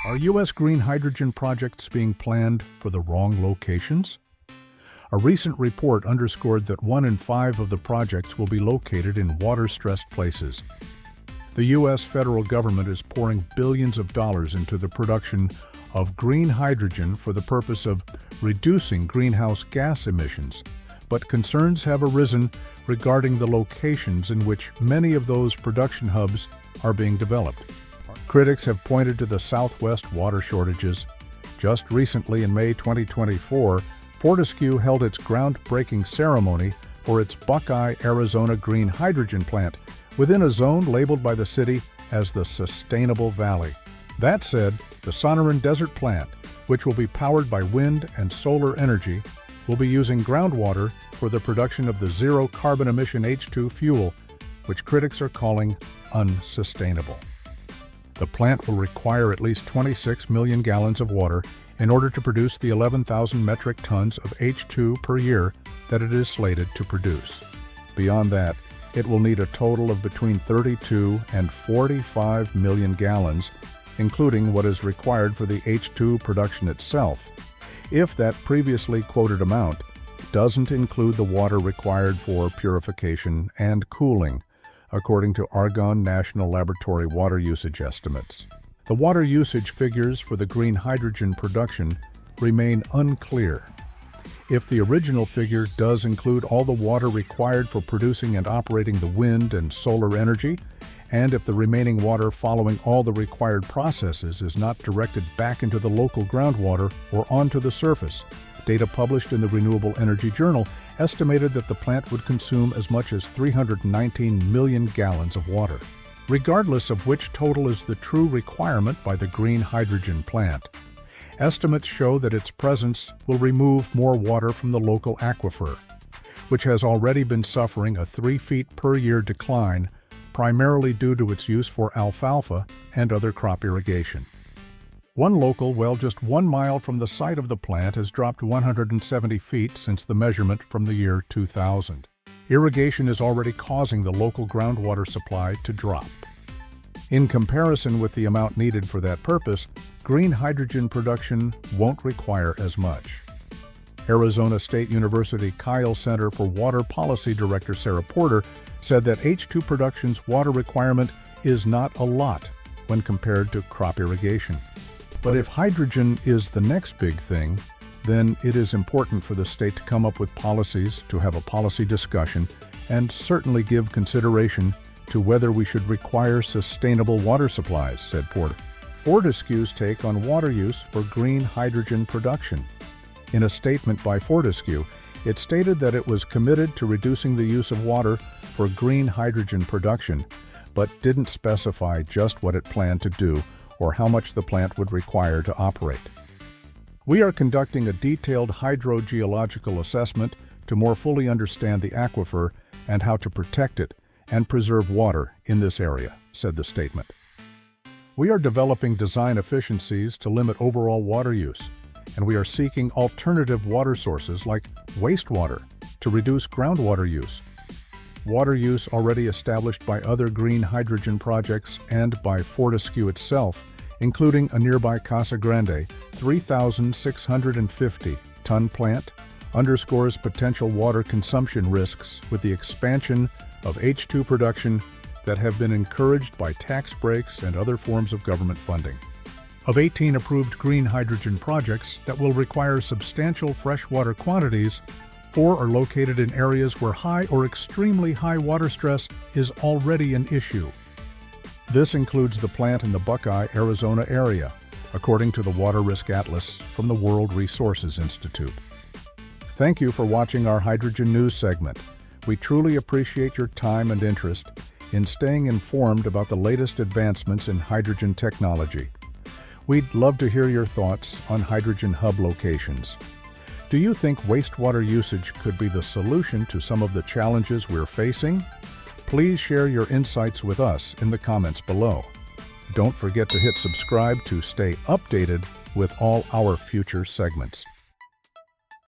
Are U.S. green hydrogen projects being planned for the wrong locations? A recent report underscored that 1 in 5 of the projects will be located in water-stressed places. The U.S. federal government is pouring billions of dollars into the production of green hydrogen for the purpose of reducing greenhouse gas emissions, but concerns have arisen regarding the locations in which many of those production hubs are being developed. Critics have pointed to the Southwest water shortages. Just recently, in May 2024, Fortescue held its groundbreaking ceremony for its Buckeye, Arizona green hydrogen plant within a zone labeled by the city as the Sustainable Valley. That said, the Sonoran Desert plant, which will be powered by wind and solar energy, will be using groundwater for the production of the zero-carbon emission H2 fuel, which critics are calling unsustainable. The plant will require at least 26 million gallons of water in order to produce the 11,000 metric tons of H2 per year that it is slated to produce. Beyond that, it will need a total of between 32 and 45 million gallons, including what is required for the H2 production itself, if that previously quoted amount doesn't include the water required for purification and cooling, according to Argonne National Laboratory water usage estimates. The water usage figures for the green hydrogen production remain unclear. If the original figure does include all the water required for producing and operating the wind and solar energy, and if the remaining water following all the required processes is not directed back into the local groundwater or onto the surface, data published in the Renewable Energy Journal estimated that the plant would consume as much as 319 million gallons of water. Regardless of which total is the true requirement by the green hydrogen plant, estimates show that its presence will remove more water from the local aquifer, which has already been suffering a 3 feet per year decline, primarily due to its use for alfalfa and other crop irrigation. One local well just 1 mile from the site of the plant has dropped 170 feet since the measurement from the year 2000. Irrigation is already causing the local groundwater supply to drop. In comparison with the amount needed for that purpose, green hydrogen production won't require as much. Arizona State University Kyle Center for Water Policy Director Sarah Porter said that H2 production's water requirement is not a lot when compared to crop irrigation. But if hydrogen is the next big thing, then it is important for the state to come up with policies, to have a policy discussion, and certainly give consideration to whether we should require sustainable water supplies, said Porter. Fortescue's take on water use for green hydrogen production. In a statement by Fortescue, it stated that it was committed to reducing the use of water for green hydrogen production, but didn't specify just what it planned to do or how much the plant would require to operate. We are conducting a detailed hydrogeological assessment to more fully understand the aquifer and how to protect it and preserve water in this area, said the statement. We are developing design efficiencies to limit overall water use, and we are seeking alternative water sources like wastewater to reduce groundwater use. Water use already established by other green hydrogen projects and by Fortescue itself, including a nearby Casa Grande 3,650-ton plant, underscores potential water consumption risks with the expansion of H2 production that have been encouraged by tax breaks and other forms of government funding. Of 18 approved green hydrogen projects that will require substantial freshwater quantities, 4 are located in areas where high or extremely high water stress is already an issue. This includes the plant in the Buckeye, Arizona area, according to the Water Risk Atlas from the World Resources Institute. Thank you for watching our Hydrogen News segment. We truly appreciate your time and interest in staying informed about the latest advancements in hydrogen technology. We'd love to hear your thoughts on hydrogen hub locations. Do you think wastewater usage could be the solution to some of the challenges we're facing? Please share your insights with us in the comments below. Don't forget to hit subscribe to stay updated with all our future segments.